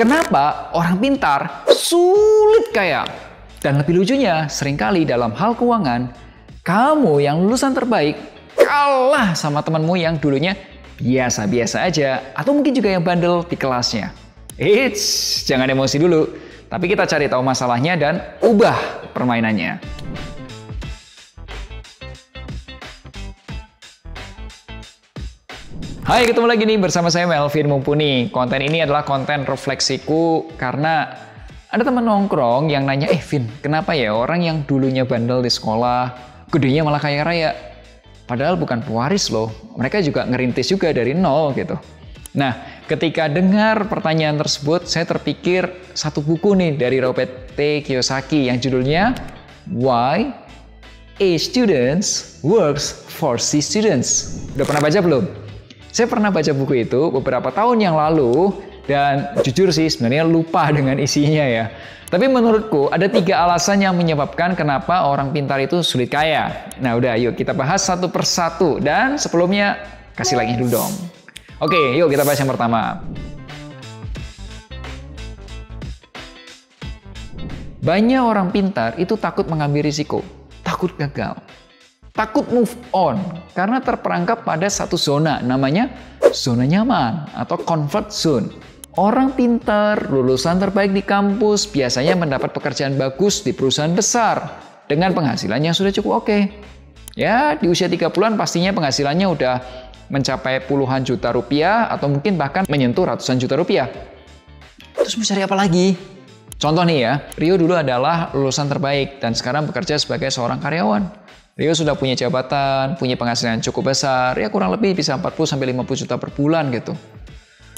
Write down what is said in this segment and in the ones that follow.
Kenapa orang pintar sulit kaya? Dan lebih lucunya, seringkali dalam hal keuangan, kamu yang lulusan terbaik kalah sama temanmu yang dulunya biasa-biasa aja, atau mungkin juga yang bandel di kelasnya. Eits, jangan emosi dulu. Tapi kita cari tahu masalahnya dan ubah permainannya. Hai, ketemu lagi nih bersama saya Melvin Mumpuni. Konten ini adalah konten refleksiku karena ada teman nongkrong yang nanya, Vin, kenapa ya orang yang dulunya bandel di sekolah, gedenya malah kaya raya? Padahal bukan pewaris loh, mereka juga ngerintis juga dari nol gitu. Nah, ketika dengar pertanyaan tersebut, saya terpikir satu buku nih dari Robert T. Kiyosaki yang judulnya Why A Student Works for C Students. Udah pernah baca belum? Saya pernah baca buku itu beberapa tahun yang lalu dan jujur sih sebenarnya lupa dengan isinya ya. Tapi menurutku ada 3 alasan yang menyebabkan kenapa orang pintar itu sulit kaya. Nah udah yuk kita bahas satu persatu dan sebelumnya kasih like dulu dong. Oke yuk kita bahas yang pertama. Banyak orang pintar itu takut mengambil risiko, takut gagal. Takut move on karena terperangkap pada satu zona, namanya zona nyaman atau comfort zone. Orang pintar, lulusan terbaik di kampus biasanya mendapat pekerjaan bagus di perusahaan besar dengan penghasilan yang sudah cukup oke. Ya, di usia 30-an pastinya penghasilannya udah mencapai puluhan juta rupiah atau mungkin bahkan menyentuh ratusan juta rupiah. Terus mau cari apa lagi? Contoh nih ya, Rio dulu adalah lulusan terbaik dan sekarang bekerja sebagai seorang karyawan. Rio sudah punya jabatan, punya penghasilan cukup besar, ya kurang lebih bisa 40-50 juta per bulan gitu.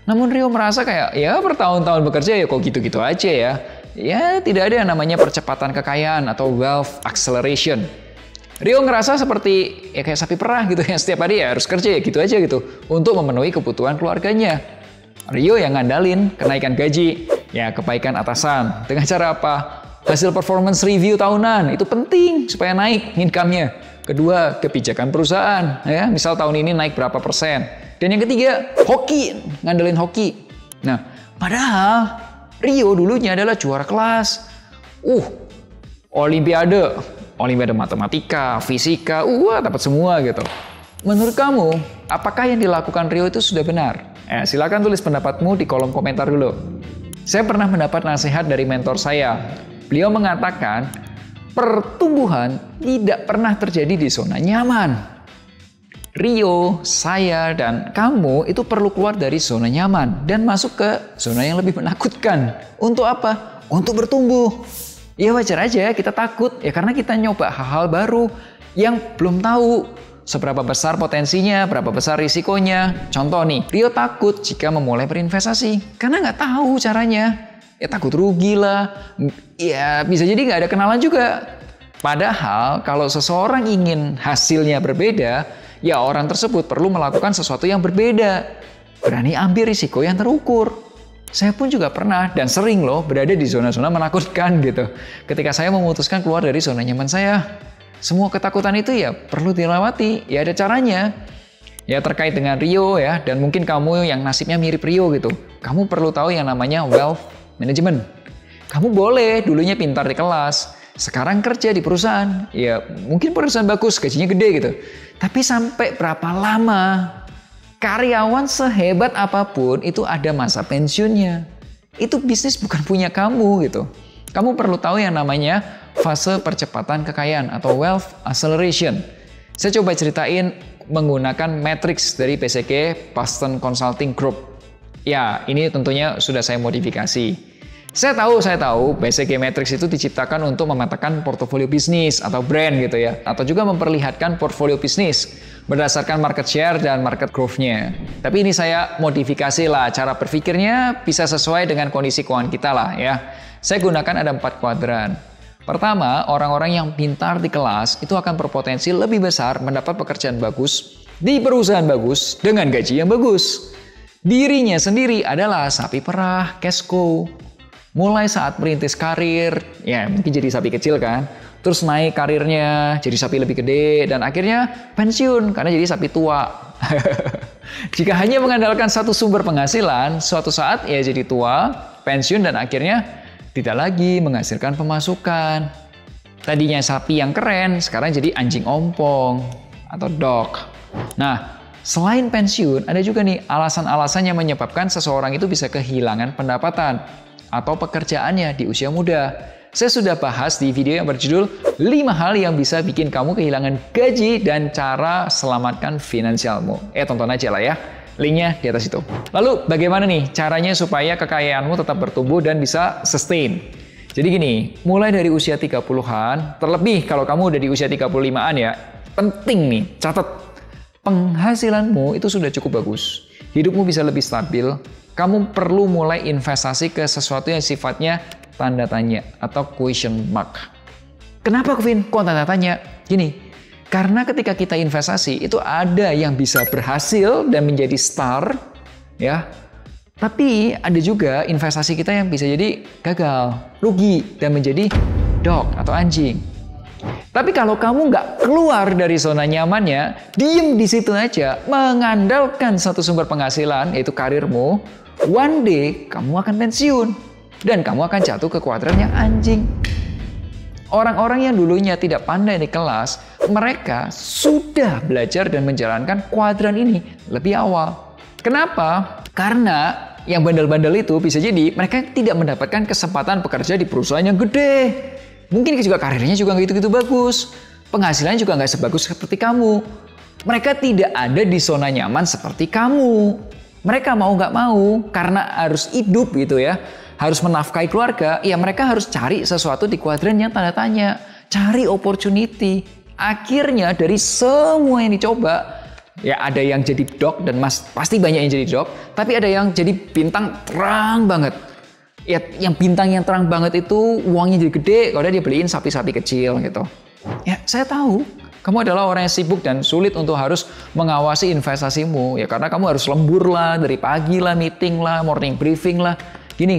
Namun Rio merasa kayak, ya bertahun-tahun bekerja ya kok gitu-gitu aja ya. Ya tidak ada yang namanya percepatan kekayaan atau wealth acceleration. Rio ngerasa seperti ya kayak sapi perah gitu ya, setiap hari ya harus kerja ya gitu aja gitu, untuk memenuhi kebutuhan keluarganya. Rio yang ngandalin kenaikan gaji, ya kebaikan atasan. Dengan cara apa? Hasil performance review tahunan itu penting supaya naik income-nya. Kedua, kebijakan perusahaan. Ya, misal tahun ini naik berapa persen. Dan yang ketiga, hoki. Ngandelin hoki. Nah, padahal Rio dulunya adalah juara kelas. Olimpiade matematika, fisika, dapat semua gitu. Menurut kamu, apakah yang dilakukan Rio itu sudah benar? Silakan tulis pendapatmu di kolom komentar dulu. Saya pernah mendapat nasihat dari mentor saya. Beliau mengatakan, pertumbuhan tidak pernah terjadi di zona nyaman. Rio, saya, dan kamu itu perlu keluar dari zona nyaman dan masuk ke zona yang lebih menakutkan. Untuk apa? Untuk bertumbuh. Ya wajar aja kita takut, ya karena kita nyoba hal-hal baru yang belum tahu seberapa besar potensinya, berapa besar risikonya. Contoh nih, Rio takut jika memulai berinvestasi karena nggak tahu caranya. Ya takut rugi lah, ya bisa jadi nggak ada kenalan juga. Padahal kalau seseorang ingin hasilnya berbeda, ya orang tersebut perlu melakukan sesuatu yang berbeda. Berani ambil risiko yang terukur. Saya pun juga pernah dan sering loh berada di zona-zona menakutkan gitu. Ketika saya memutuskan keluar dari zona nyaman saya, semua ketakutan itu ya perlu dilewati, ya ada caranya. Ya terkait dengan Rio ya, dan mungkin kamu yang nasibnya mirip Rio gitu. Kamu perlu tahu yang namanya wealth manajemen. Kamu boleh dulunya pintar di kelas, sekarang kerja di perusahaan. Ya mungkin perusahaan bagus, gajinya gede gitu. Tapi sampai berapa lama? Karyawan sehebat apapun itu ada masa pensiunnya. Itu bisnis bukan punya kamu gitu. Kamu perlu tahu yang namanya fase percepatan kekayaan atau wealth acceleration. Saya coba ceritain menggunakan matriks dari PCG, Boston Consulting Group. Ya, ini tentunya sudah saya modifikasi. Saya tahu BCG Matrix itu diciptakan untuk memetakan portofolio bisnis atau brand gitu ya. Atau juga memperlihatkan portfolio bisnis berdasarkan market share dan market growth-nya. Tapi ini saya modifikasi lah, cara berpikirnya bisa sesuai dengan kondisi keuangan kita lah ya. Saya gunakan ada 4 kuadran. Pertama, orang-orang yang pintar di kelas itu akan berpotensi lebih besar mendapat pekerjaan bagus di perusahaan bagus dengan gaji yang bagus. Dirinya sendiri adalah sapi perah, cash cow. Mulai saat merintis karir, ya mungkin jadi sapi kecil kan, terus naik karirnya, jadi sapi lebih gede, dan akhirnya pensiun karena jadi sapi tua. Jika hanya mengandalkan satu sumber penghasilan, suatu saat ia jadi tua, pensiun, dan akhirnya tidak lagi menghasilkan pemasukan. Tadinya sapi yang keren, sekarang jadi anjing ompong atau dog. Nah, selain pensiun, ada juga nih alasan-alasan yang menyebabkan seseorang itu bisa kehilangan pendapatan atau pekerjaannya di usia muda. Saya sudah bahas di video yang berjudul 5 hal yang bisa bikin kamu kehilangan gaji dan cara selamatkan finansialmu. Tonton aja lah ya. Linknya di atas itu. Lalu bagaimana nih caranya supaya kekayaanmu tetap bertumbuh dan bisa sustain? Jadi gini, mulai dari usia 30-an, terlebih kalau kamu udah di usia 35-an ya, penting nih, catat. Penghasilanmu itu sudah cukup bagus. Hidupmu bisa lebih stabil. Kamu perlu mulai investasi ke sesuatu yang sifatnya tanda tanya atau question mark. Kenapa Kevin? Kok tanda tanya? Gini, karena ketika kita investasi itu ada yang bisa berhasil dan menjadi star, ya. Tapi ada juga investasi kita yang bisa jadi gagal, rugi dan menjadi dog atau anjing. Tapi kalau kamu nggak keluar dari zona nyamannya, diem di situ aja, mengandalkan satu sumber penghasilan yaitu karirmu, one day kamu akan pensiun. Dan kamu akan jatuh ke kuadran yang anjing. Orang-orang yang dulunya tidak pandai di kelas, mereka sudah belajar dan menjalankan kuadran ini lebih awal. Kenapa? Karena yang bandel-bandel itu bisa jadi mereka tidak mendapatkan kesempatan bekerja di perusahaan yang gede. Mungkin juga karirnya juga nggak gitu-gitu bagus. Penghasilannya juga nggak sebagus seperti kamu. Mereka tidak ada di zona nyaman seperti kamu. Mereka mau nggak mau, karena harus hidup gitu ya, harus menafkahi keluarga, ya mereka harus cari sesuatu di kuadran yang tanda tanya. Cari opportunity. Akhirnya dari semua yang dicoba, ya ada yang jadi dog, dan pasti banyak yang jadi dog, tapi ada yang jadi bintang terang banget. Ya, yang bintang yang terang banget itu uangnya jadi gede, kalau dia beliin sapi-sapi kecil gitu. Ya, saya tahu. Kamu adalah orang yang sibuk dan sulit untuk harus mengawasi investasimu. Ya karena kamu harus lembur lah, dari pagi lah, meeting lah, morning briefing lah. Gini.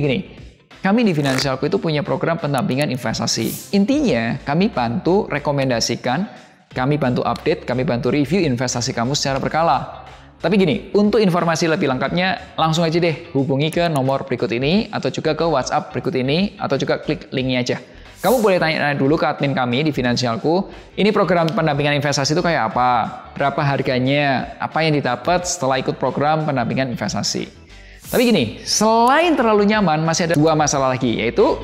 Kami di Finansialku itu punya program pendampingan investasi. Intinya, kami bantu rekomendasikan, kami bantu update, kami bantu review investasi kamu secara berkala. Tapi gini, untuk informasi lebih lengkapnya, langsung aja deh hubungi ke nomor berikut ini, atau juga ke WhatsApp berikut ini, atau juga klik linknya aja. Kamu boleh tanya dulu ke admin kami di Finansialku, ini program pendampingan investasi itu kayak apa? Berapa harganya? Apa yang didapat setelah ikut program pendampingan investasi? Tapi gini, selain terlalu nyaman, masih ada 2 masalah lagi, yaitu,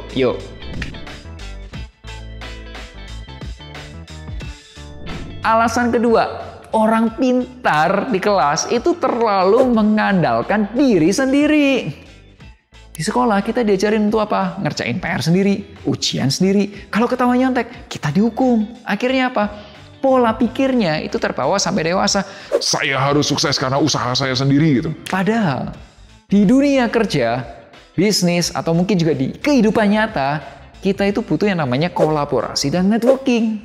alasan kedua, orang pintar di kelas itu terlalu mengandalkan diri sendiri. Di sekolah kita diajarin untuk apa? Ngerjain PR sendiri, ujian sendiri. Kalau ketahuan nyontek, kita dihukum. Akhirnya apa? Pola pikirnya itu terbawa sampai dewasa. Saya harus sukses karena usaha saya sendiri gitu. Padahal di dunia kerja, bisnis, atau mungkin juga di kehidupan nyata, kita itu butuh yang namanya kolaborasi dan networking.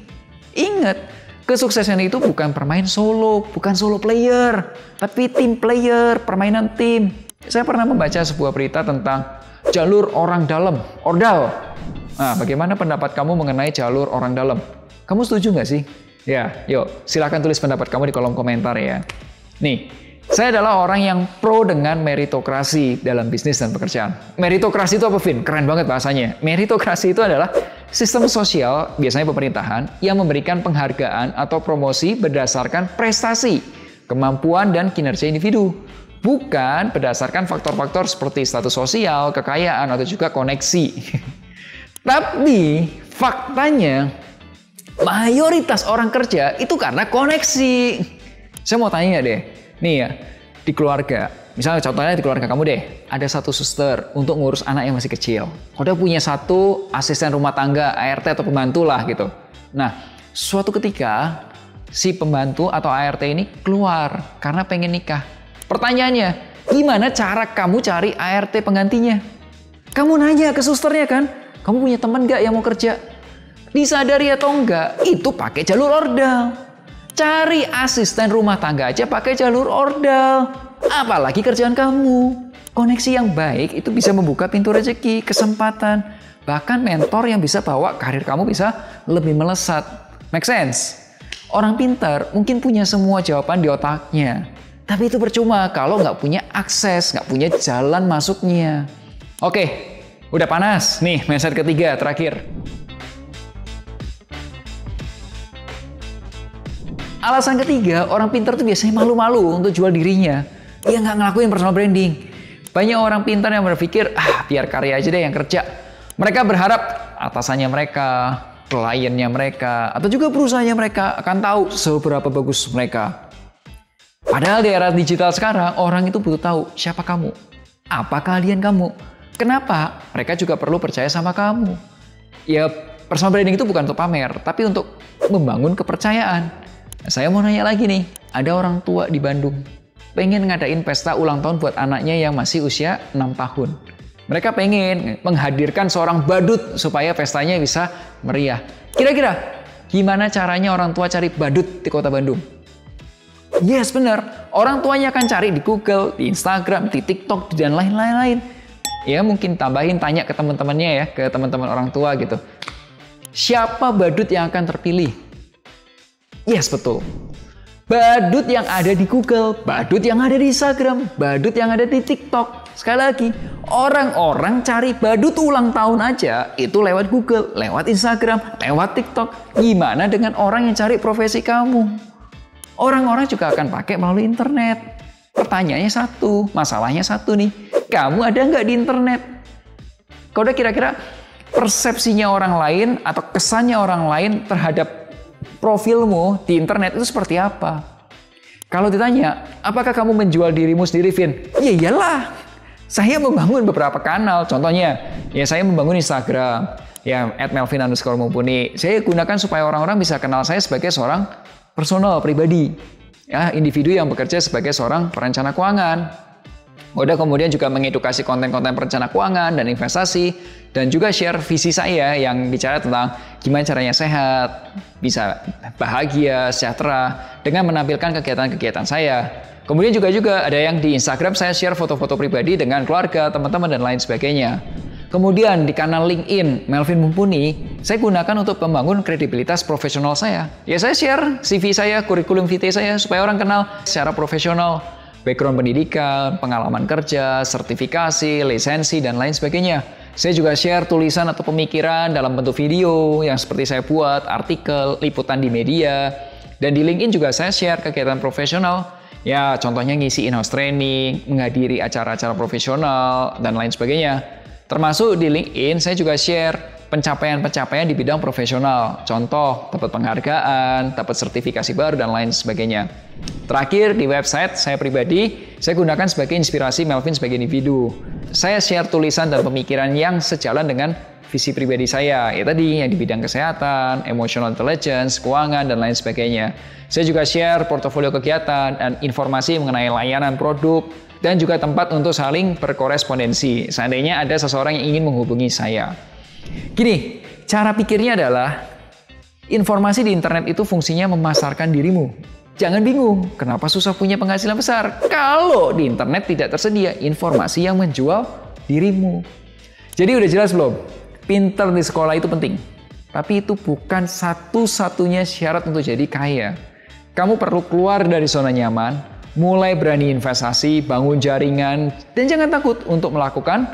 Ingat, kesuksesan itu bukan permain solo, bukan solo player, tapi tim player, permainan tim. Saya pernah membaca sebuah berita tentang jalur orang dalam, ORDAL. Nah, bagaimana pendapat kamu mengenai jalur orang dalam? Kamu setuju nggak sih? Ya, yuk, silahkan tulis pendapat kamu di kolom komentar ya. Nih, saya adalah orang yang pro dengan meritokrasi dalam bisnis dan pekerjaan. Meritokrasi itu apa, Vin? Keren banget bahasanya. Meritokrasi itu adalah sistem sosial, biasanya pemerintahan, yang memberikan penghargaan atau promosi berdasarkan prestasi, kemampuan, dan kinerja individu. Bukan berdasarkan faktor-faktor seperti status sosial, kekayaan, atau juga koneksi. Tapi faktanya, mayoritas orang kerja itu karena koneksi. Saya mau tanya deh, nih ya, di keluarga, misalnya contohnya di keluarga kamu deh, ada satu suster untuk ngurus anak yang masih kecil. Kau udah punya satu asisten rumah tangga, ART atau pembantu lah gitu. Nah, suatu ketika, si pembantu atau ART ini keluar karena pengen nikah. Pertanyaannya, gimana cara kamu cari ART penggantinya? Kamu nanya ke susternya kan? Kamu punya teman nggak yang mau kerja? Disadari atau enggak, itu pakai jalur ORDAL. Cari asisten rumah tangga aja pakai jalur ORDAL. Apalagi kerjaan kamu. Koneksi yang baik itu bisa membuka pintu rezeki, kesempatan. Bahkan mentor yang bisa bawa karir kamu bisa lebih melesat. Make sense? Orang pintar mungkin punya semua jawaban di otaknya. Tapi itu percuma kalau nggak punya akses, nggak punya jalan masuknya. Oke, udah panas. Nih, mindset ketiga, terakhir. Alasan ketiga, orang pintar tuh biasanya malu-malu untuk jual dirinya. Dia nggak ngelakuin personal branding. Banyak orang pintar yang berpikir, biar karya aja deh yang kerja. Mereka berharap atasannya mereka, kliennya mereka, atau juga perusahaannya mereka akan tahu seberapa bagus mereka. Padahal di era digital sekarang, orang itu butuh tahu siapa kamu, apa keahlian kamu, kenapa mereka juga perlu percaya sama kamu. Ya, personal branding itu bukan untuk pamer, tapi untuk membangun kepercayaan. Saya mau nanya lagi nih, ada orang tua di Bandung pengen ngadain pesta ulang tahun buat anaknya yang masih usia 6 tahun. Mereka pengen menghadirkan seorang badut supaya pestanya bisa meriah. Kira-kira gimana caranya orang tua cari badut di kota Bandung? Yes, benar. Orang tuanya akan cari di Google, di Instagram, di TikTok, dan lain-lain. Ya, mungkin tambahin tanya ke teman-temannya ya, ke teman-teman orang tua gitu. Siapa badut yang akan terpilih? Yes, betul. Badut yang ada di Google, badut yang ada di Instagram, badut yang ada di TikTok. Sekali lagi, orang-orang cari badut ulang tahun aja itu lewat Google, lewat Instagram, lewat TikTok. Gimana dengan orang yang cari profesi kamu? Orang-orang juga akan pakai melalui internet. Pertanyaannya satu, masalahnya satu nih. Kamu ada nggak di internet? Kalau udah kira-kira persepsinya orang lain atau kesannya orang lain terhadap profilmu di internet itu seperti apa? Kalau ditanya, apakah kamu menjual dirimu sendiri, Vin? Ya iyalah, saya membangun beberapa kanal. Contohnya, ya saya membangun Instagram, ya @melvin_mumpuni. Saya gunakan supaya orang-orang bisa kenal saya sebagai seorang personal, pribadi. Ya, individu yang bekerja sebagai seorang perencana keuangan. Udah kemudian juga mengedukasi konten-konten perencana keuangan dan investasi, dan juga share visi saya yang bicara tentang gimana caranya sehat, bisa bahagia, sejahtera dengan menampilkan kegiatan-kegiatan saya. Kemudian juga ada yang di Instagram saya share foto-foto pribadi dengan keluarga, teman-teman, dan lain sebagainya. Kemudian di kanal LinkedIn Melvin Mumpuni, saya gunakan untuk membangun kredibilitas profesional saya. Ya, saya share CV saya, kurikulum vitae saya supaya orang kenal secara profesional. Background pendidikan, pengalaman kerja, sertifikasi, lisensi, dan lain sebagainya. Saya juga share tulisan atau pemikiran dalam bentuk video yang seperti saya buat, artikel, liputan di media. Dan di LinkedIn juga saya share kegiatan profesional. Ya, contohnya ngisi in-house training, menghadiri acara-acara profesional, dan lain sebagainya. Termasuk di LinkedIn saya juga share pencapaian-pencapaian di bidang profesional. Contoh, dapat penghargaan, dapat sertifikasi baru, dan lain sebagainya. Terakhir, di website saya pribadi, saya gunakan sebagai inspirasi Melvin sebagai individu. Saya share tulisan dan pemikiran yang sejalan dengan visi pribadi saya. Ya tadi, yang di bidang kesehatan, emotional intelligence, keuangan, dan lain sebagainya. Saya juga share portofolio kegiatan dan informasi mengenai layanan produk, dan juga tempat untuk saling berkorespondensi. Seandainya ada seseorang yang ingin menghubungi saya. Gini, cara pikirnya adalah informasi di internet itu fungsinya memasarkan dirimu. Jangan bingung, kenapa susah punya penghasilan besar? Kalau di internet tidak tersedia informasi yang menjual dirimu. Jadi udah jelas belum? Pinter di sekolah itu penting. Tapi itu bukan satu-satunya syarat untuk jadi kaya. Kamu perlu keluar dari zona nyaman, mulai berani investasi, bangun jaringan, dan jangan takut untuk melakukan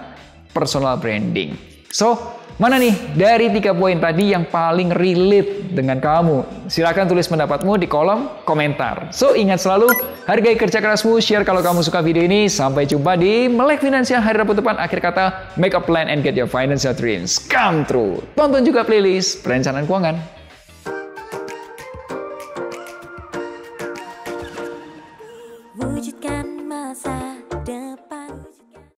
personal branding. So, mana nih dari 3 poin tadi yang paling relate dengan kamu? Silahkan tulis pendapatmu di kolom komentar. So, ingat selalu, hargai kerja kerasmu, share kalau kamu suka video ini. Sampai jumpa di Melek Finansial hari Rabu depan. Akhir kata, make a plan and get your financial dreams come true. Tonton juga playlist Perencanaan Keuangan. Wujudkan masa depan.